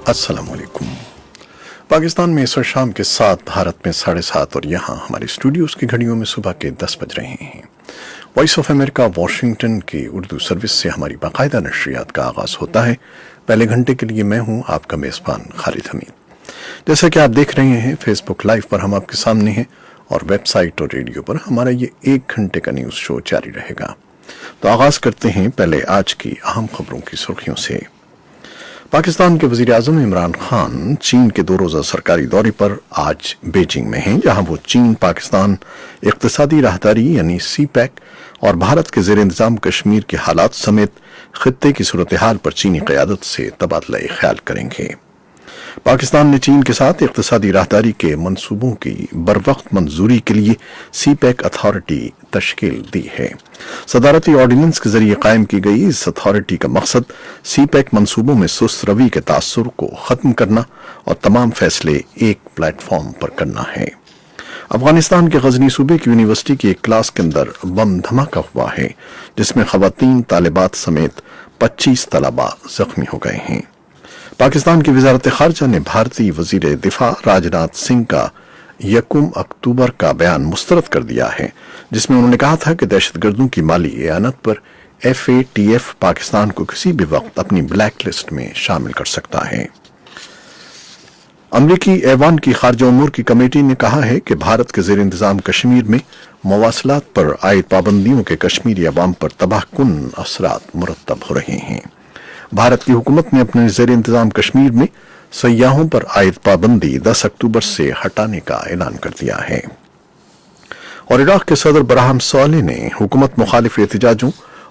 अस्सलाम वालेकुम। पाकिस्तान में इस वक्त शाम के 7, भारत में 7:30 और यहाँ हमारे स्टूडियोज़ की घड़ियों में सुबह के 10 बज रहे हैं। वॉइस ऑफ अमेरिका वाशिंगटन की उर्दू सर्विस से हमारी बाकायदा नशरियात का आगाज़ होता है। पहले घंटे के लिए मैं हूँ आपका मेज़बान खालिद हमीद। जैसा कि आप देख रहे हैं, फेसबुक लाइव पर हम आपके सामने हैं और वेबसाइट और रेडियो पर हमारा ये 1 घंटे का न्यूज़ शो जारी रहेगा। तो आगाज़ करते हैं पहले आज की अहम खबरों की सुर्खियों से। पाकिस्तान के वज़ीर-ए-आज़म इमरान खान चीन के 2 रोज़ा सरकारी दौरे पर आज बीजिंग में हैं, जहां वो चीन पाकिस्तान इक़्तिसादी राहदारी यानी सीपैक और भारत के ज़ेर इंतज़ाम कश्मीर के हालात समेत खित्ते की सूरत हाल पर चीनी क़यादत से तबादला ख्याल करेंगे। पाकिस्तान ने चीन के साथ इक़्तिसादी राहदारी के मंसूबों की बरवक्त मंजूरी के लिए सीपैक अथॉरिटी तश्कील दी है। सदारती ऑर्डिनेंस के जरिए कायम की गई इस अथॉरिटी का मकसद सीपैक मंसूबों में सुस्त रवि के तासुर को ख़त्म करना और तमाम फैसले एक प्लेटफॉर्म पर करना है। अफगानिस्तान के गजनी सूबे की यूनिवर्सिटी की एक क्लास के अंदर बम धमाका हुआ है, जिसमें ख़वातीन तालिबात समेत 25 तलबा जख्मी हो गए हैं। पाकिस्तान की वज़ारत ख़ारजा ने भारतीय वज़ीर दिफा राजनाथ सिंह का 1 अक्टूबर का बयान मुस्तरद कर दिया है, जिसमें उन्होंने कहा था कि दहशतगर्दों की माली एआनत पर FATF पाकिस्तान को किसी भी वक्त अपनी ब्लैक लिस्ट में शामिल कर सकता है। अमरीकी ऐवान की खारजा उमूर की कमेटी ने कहा है कि भारत के ज़ेर इंतज़ाम कश्मीर में मवासलात पर आयद पाबंदियों के कश्मीरी अवाम पर तबाहकुन असरात मुरतब हो रहे हैं। भारत की हुकूमत ने अपने ज़ेर इंतज़ाम कश्मीर में सयाहों पर आयद पाबंदी 10 अक्टूबर से हटाने का ऐलान कर दिया है। और इराक के सदर बराहम सोलेह ने हुकूमत मुखालिफ एहतजाजों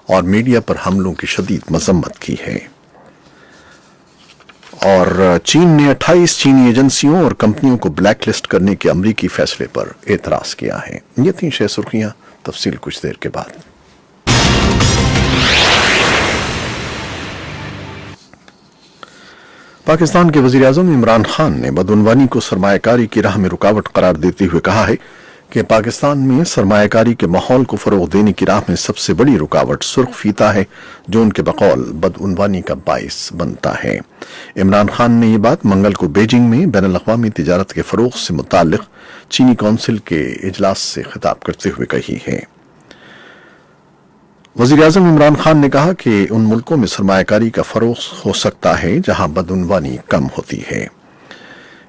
और मीडिया पर हमलों की शदीद मजम्मत की है। और चीन ने 28 चीनी एजेंसियों और कंपनियों को ब्लैक लिस्ट करने के अमरीकी फैसले पर एतराज किया है। ये थी 6 सुर्खियां, तफसील कुछ देर के बाद। पाकिस्तान के वज़ीर-ए-आज़म इमरान खान ने बदउनवानी को सरमायाकारी की राह में रुकावट करार देते हुए कहा है कि पाकिस्तान में सरमायाकारी के माहौल को फ़रोग़ देने की राह में सबसे बड़ी रुकावट सुर्ख फीता है, जो उनके बकौल बदउनवानी का बाइस बनता है। इमरान खान ने ये बात मंगल को बीजिंग में बैनुल-अक़वामी तिजारत के फ़रोग़ से मुताल्लिक़ चीनी कौंसिल के इजलास से खिताब करते हुए कही है। वज़ीर-ए-आज़म इमरान खान ने कहा कि उन मुल्कों में सरमायाकारी का फ़रोग़ हो सकता है जहां बदउनवानी कम होती है।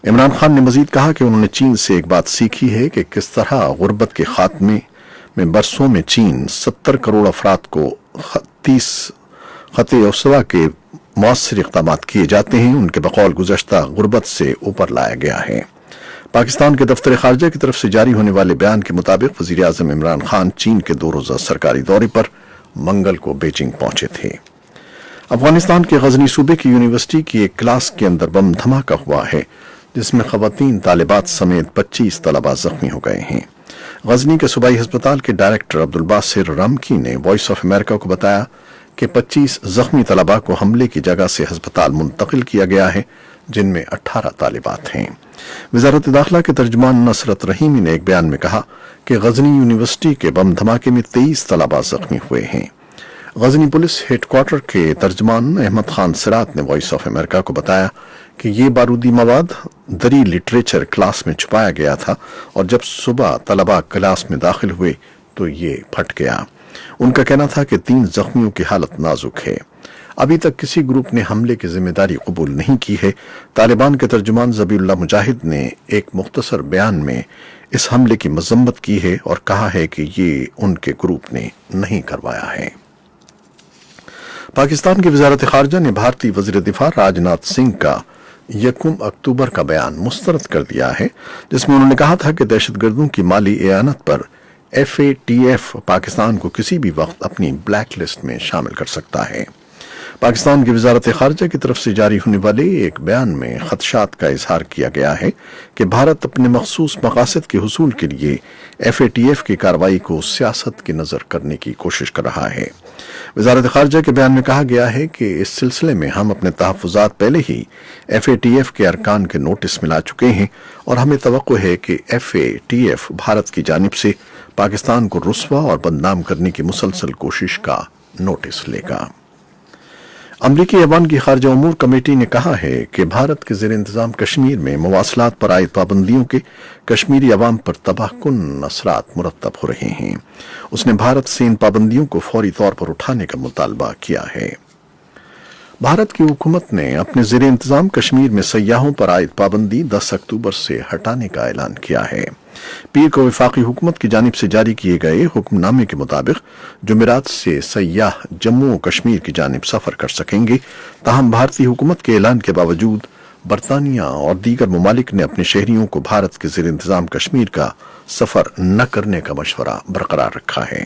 इमरान खान ने मजीद कहा कि उन्होंने चीन से एक बात सीखी है कि किस तरह गुर्बत के खात्मे में बरसों में चीन 70 करोड़ अफराद को 30 ख़त-ए-उस्वा के मौसर इक़दामात किए जाते हैं, उनके बकौल गुज़श्ता गुर्बत से ऊपर लाया गया है। पाकिस्तान के दफ्तर ख़ारजा की तरफ से जारी होने वाले बयान के मुताबिक वज़ीर-ए-आज़म इमरान खान चीन के 2 रोज़ा सरकारी दौरे पर मंगल को बीजिंग पहुंचे थे। अफगानिस्तान के गजनी सूबे की यूनिवर्सिटी की एक क्लास के अंदर बम धमाका हुआ है, जिसमें ख़वातीन तालिबात समेत 25 तलबा जख्मी हो गए हैं। गजनी के सूबाई अस्पताल के डायरेक्टर अब्दुल बासिर रामकी ने वॉइस ऑफ अमेरिका को बताया कि 25 जख्मी तलबा को हमले की जगह से अस्पताल मुंतकिल किया गया है, जिनमें 18 तालिबात हैं। वज़ारत दाखिला के तर्जुमान नसरत रहीमी ने एक बयान में कहा कि गजनी यूनिवर्सिटी के बम धमाके में 23 तलबा जख्मी हुए हैं। गजनी पुलिस हेडक्वार्टर के तर्जुमान अहमद खान सिरात ने वॉइस ऑफ अमेरिका को बताया कि ये बारूदी मवाद दरी लिटरेचर क्लास में छुपाया गया था और जब सुबह तलबा क्लास में दाखिल हुए तो ये फट गया। उनका कहना था कि 3 जख्मियों की हालत नाजुक है। अभी तक किसी ग्रुप ने हमले की जिम्मेदारी कबूल नहीं की है। तालिबान के तर्जुमान ज़बीउल्लाह मुजाहिद ने एक मुख्तसर बयान में इस हमले की मजम्मत की है और कहा है कि ये उनके ग्रुप ने नहीं करवाया है। पाकिस्तान की वज़ारत ख़ारजा ने भारतीय वज़ीर दिफा राजनाथ सिंह का 1 अक्टूबर का बयान मुस्तरद कर दिया है, जिसमें उन्होंने कहा था कि दहशतगर्दों की माली एआनत पर FATF पाकिस्तान को किसी भी वक्त अपनी ब्लैक लिस्ट में शामिल कर सकता है। पाकिस्तान की वज़ारत ख़ारजा की तरफ से जारी होने वाले एक बयान में ख़दशात का इजहार किया गया है कि भारत अपने मखसूस मकासद के हुसूल के लिए FATF की कार्रवाई को सियासत की नज़र करने की कोशिश कर रहा है। वज़ारत ख़ारजा के बयान में कहा गया है कि इस सिलसिले में हम अपने तहफ़्फ़ुज़ात पहले ही FATF के अरकान के नोटिस मिला चुके हैं और हमें तवक्को है कि FATF भारत की जानिब से पाकिस्तान को रुस्वा और बदनाम करने की मुसलसल कोशिश का नोटिस लेगा। امریکی ایوان کی خارجہ امور کمیٹی نے کہا ہے کہ بھارت کے زیر انتظام کشمیر میں مواصلات پر عائد پابندیوں کے کشمیری عوام پر تباہ کن اثرات مرتب ہو رہے ہیں۔ اس نے بھارت سے ان پابندیوں کو فوری طور پر اٹھانے کا مطالبہ کیا ہے۔ بھارت کی حکومت نے اپنے زیر انتظام کشمیر میں سیاحوں پر عائد پابندی 10 اکتوبر سے ہٹانے کا اعلان کیا ہے۔ پیر کو وفاقی حکومت کی جانب سے جاری کیے گئے حکم نامے کے مطابق جمعرات سے سیاح جموں و کشمیر کی جانب سفر کر سکیں گے، تاہم بھارتی حکومت کے اعلان کے باوجود برطانیہ اور دیگر ممالک نے اپنے شہریوں کو بھارت کے زیر انتظام کشمیر کا سفر نہ کرنے کا مشورہ برقرار رکھا ہے۔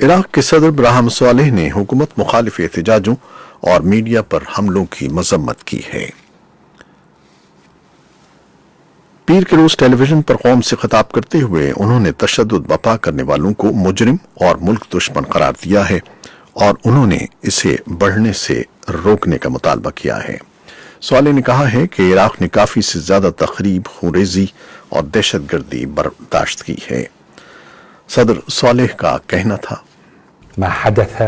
عراق کے صدر ابراہیم صالح نے حکومت مخالف احتجاجوں اور میڈیا پر حملوں کی مذمت کی ہے۔ پیر کے روز ٹیلی ویژن پر قوم سے خطاب کرتے ہوئے انہوں نے تشدد برپا کرنے والوں کو مجرم اور ملک دشمن قرار دیا ہے اور انہوں نے اسے بڑھنے سے روکنے کا مطالبہ کیا ہے۔ صالح نے کہا ہے کہ عراق نے کافی سے زیادہ تخریب، خونریزی اور دہشت گردی برداشت کی ہے۔ صدر صالح کا کہنا تھا، ما حدث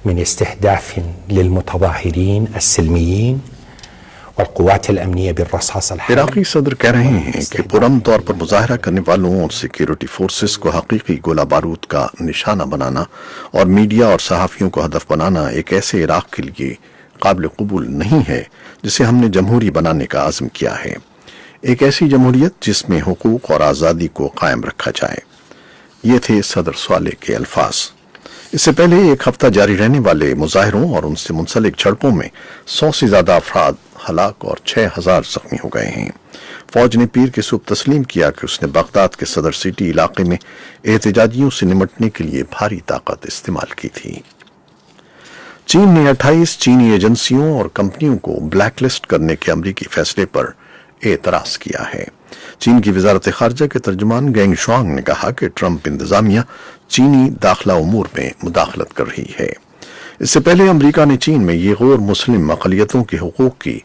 من استهداف للمتظاهرين السلميين والقوات الأمنية بالرصاص الحي۔ عراقی صدر کہہ رہے ہیں کہ پرامن طور پر مظاہرہ کرنے والوں اور سیکیورٹی فورسز کو حقیقی گولہ بارود کا نشانہ بنانا اور میڈیا اور صحافیوں کو ہدف بنانا ایک ایسے عراق کے لیے قابل قبول نہیں ہے جسے ہم نے جمہوری بنانے کا عزم کیا ہے، ایک ایسی جمہوریت جس میں حقوق اور آزادی کو قائم رکھا جائے۔ یہ تھے صدر صالح کے الفاظ۔ اس سے پہلے ایک ہفتہ جاری رہنے والے مظاہروں اور ان سے منسلک جھڑپوں میں 100 سے زیادہ افراد ہلاک اور 6000 زخمی ہو گئے ہیں۔ فوج نے پیر کے صبح تسلیم کیا کہ اس نے بغداد کے صدر سٹی علاقے میں احتجاجیوں سے نمٹنے کے لیے بھاری طاقت استعمال کی تھی۔ چین نے 28 چینی ایجنسیوں اور کمپنیوں کو بلیک لسٹ کرنے کے امریکی فیصلے پر اعتراض کیا ہے۔ چین کی وزارت خارجہ کے ترجمان گینگ شوانگ نے کہا کہ ٹرمپ انتظامیہ چینی داخلہ امور میں مداخلت کر رہی ہے۔ اس سے پہلے امریکہ نے چین میں یہ غیر مسلم اقلیتوں کے حقوق کی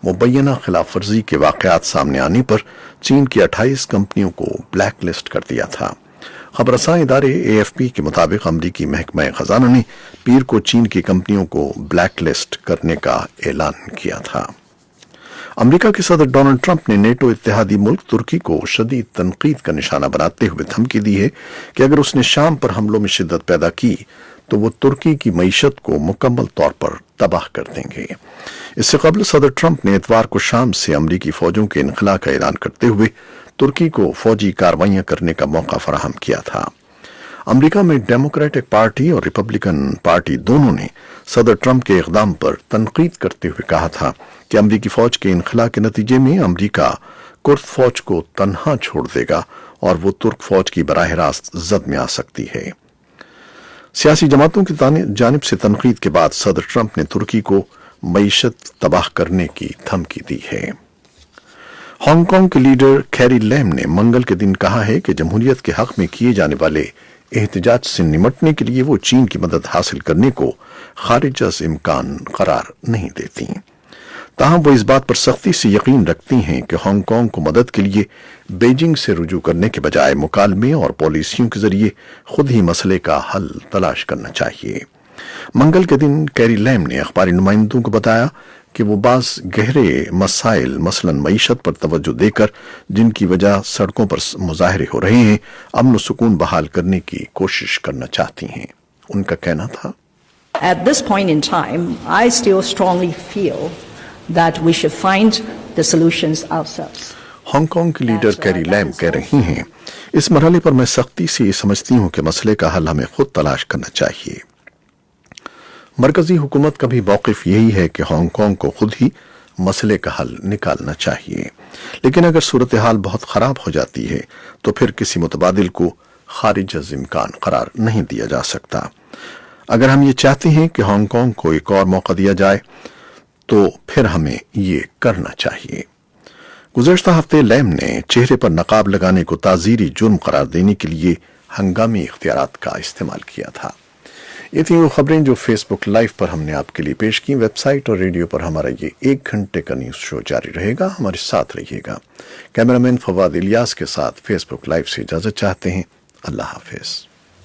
مبینہ خلاف ورزی کے واقعات سامنے آنے پر چین کی 28 کمپنیوں کو بلیک لسٹ کر دیا تھا۔ خبر رساں ادارے AFP کے مطابق امریکی محکمہ خزانہ نے پیر کو چین کی کمپنیوں کو بلیک لسٹ کرنے کا اعلان کیا تھا۔ امریکہ کے صدر ڈونلڈ ٹرمپ نے نیٹو اتحادی ملک ترکی کو شدید تنقید کا نشانہ بناتے ہوئے دھمکی دی ہے کہ اگر اس نے شام پر حملوں میں شدت پیدا کی تو وہ ترکی کی معیشت کو مکمل طور پر تباہ کر دیں گے۔ اس سے قبل صدر ٹرمپ نے اتوار کو شام سے امریکی فوجوں کے انخلاء کا اعلان کرتے ہوئے ترکی کو فوجی کارروائیاں کرنے کا موقع فراہم کیا تھا۔ امریکہ میں ڈیموکریٹک پارٹی اور ریپبلکن پارٹی دونوں نے صدر ٹرمپ کے اقدام پر تنقید کرتے ہوئے کہا تھا کہ امریکی فوج کے انخلاء کے نتیجے میں امریکہ کرد فوج کو تنہا چھوڑ دے گا اور وہ ترک فوج کی براہ راست زد میں آ سکتی ہے۔ سیاسی جماعتوں کی جانب سے تنقید کے بعد صدر ٹرمپ نے ترکی کو معیشت تباہ کرنے کی دھمکی دی ہے۔ ہانگ کانگ کے لیڈر کیری لیم نے منگل کے دن کہا ہے کہ جمہوریت کے حق میں کیے جانے والے احتجاج سے نمٹنے کے لیے وہ چین کی مدد حاصل کرنے کو خارج از امکان قرار نہیں دیتی۔ تاہم وہ اس بات پر سختی سے یقین رکھتی ہیں کہ ہانگ کانگ کو مدد کے لیے بیجنگ سے رجوع کرنے کے بجائے مکالمے اور پالیسیوں کے ذریعے خود ہی مسئلے کا حل تلاش کرنا چاہیے۔ منگل کے دن کیری لیم نے اخباری نمائندوں کو بتایا کہ وہ بعض گہرے مسائل مثلا معیشت پر توجہ دے کر جن کی وجہ سڑکوں پر مظاہرے ہو رہے ہیں امن و سکون بحال کرنے کی کوشش کرنا چاہتی ہیں۔ ان کا کہنا تھا، At this point in time, I still strongly feel that we should find the solutions ourselves. Hong Kong کی لیڈر کیری لیم کہہ رہی ہیں، اس مرحلے پر میں سختی سے یہ سمجھتی ہوں کہ مسئلے کا حل ہمیں خود تلاش کرنا چاہیے۔ مرکزی حکومت کا بھی موقف یہی ہے کہ ہانگ کانگ کو خود ہی مسئلے کا حل نکالنا چاہیے، لیکن اگر صورتحال بہت خراب ہو جاتی ہے تو پھر کسی متبادل کو خارج از امکان قرار نہیں دیا جا سکتا۔ اگر ہم یہ چاہتے ہیں کہ ہانگ کانگ کو ایک اور موقع دیا جائے تو پھر ہمیں یہ کرنا چاہیے۔ گزشتہ ہفتے لیم نے چہرے پر نقاب لگانے کو تعزیری جرم قرار دینے کے لیے ہنگامی اختیارات کا استعمال کیا تھا۔ یہ تھیں وہ خبریں جو فیس بک لائیو پر ہم نے آپ کے لیے پیش کی۔ ویب سائٹ اور ریڈیو پر ہمارا یہ 1 گھنٹے کا نیوز شو جاری رہے گا، ہمارے ساتھ رہیے گا۔ کیمرامین فواد الیاس کے ساتھ فیس بک لائیو سے اجازت چاہتے ہیں۔ اللہ حافظ۔